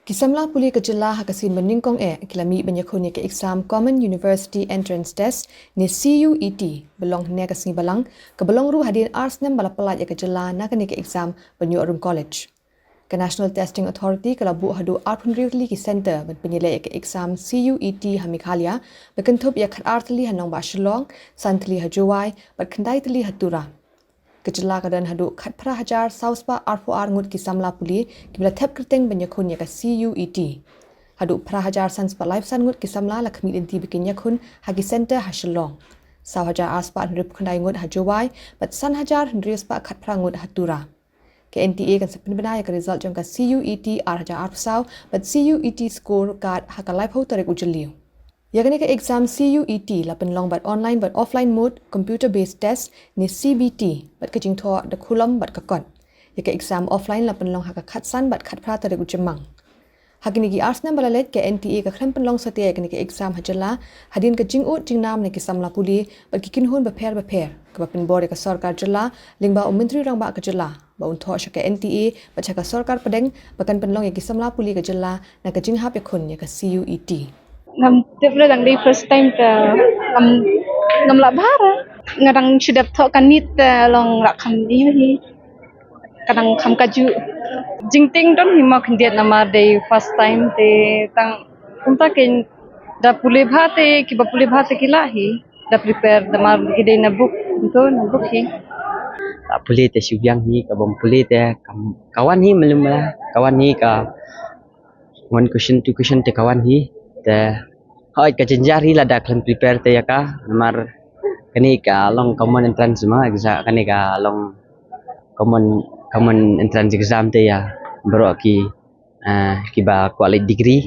Kisamla puli ke Jylla hakasin meningkong kilami banyakonya ke exam Common University Entrance Test ni CUET belong ne kasni balang ke belong ru hadin ars nem balapalat ke Jylla nakani ke exam Banyu Arum College. Ke National Testing Authority kalabu hadu arthundriutli ki center ban penyelai ke exam CUET hamikhalia bekentup ya khat artli hanong ba Shillong santli hajuai bat khandai tli hatura. Kejela kadan hadu khat pra hajar sauspa arfuar ngut kisamla puli kibla thep kerteng banyakun ya ka CUET. Hadu pra hajar sanspa life san ngut kisamla la khamid inti bikin yakun hagi center hasilong. Saw hajar aspa hrip khandai ngut hajawai bat san hajar hendriuspa khat pra ngut hatura. Ke NTA kan sepin benaya ka result jong ka CUET ar hajar arsaw bat CUET score card haka life ho tarek ujeliu. Yakni ke exam CUET la penlong bat online bat offline mode computer based test ni CBT bat kejing tho da khulam bat kakon. Yake exam offline la penlong haka khatsan bat khatpra tare ujemang. Hakini gi arsna balalet ke NTA ka khrem penlong sate yakni ke exam hajala hadin ke jingut jingnam ni kisam la puli bat kikin hun ba pher ke bapin bore ka sarkar Jylla lingba ummentri rang ba ka Jylla ba untho shaka NTA ba chaka sarkar pedeng bakan penlong ya kisam la puli ka Jylla na ka jinghap yakun ya ka CUET. Ngam tevle dang di first time ta ngam la bara ngarang shudap tho kanit long rak kham di hi kadang kham kaju jingting don hi mak ndiat nama day first time te tang unta ken da pule bhate ki ba pule bhate kilahi da prepare da mar ki day na book to na book hi tak boleh te syubyang ni ka bom boleh te kawan hi melum kawan ni ka one question two question te kawan hi te hoi ka jenjar hi lada klan prepare te ya ka mar kani ka long common entrance ma exam kani ka long common entrance exam te ya bro ki ba quality degree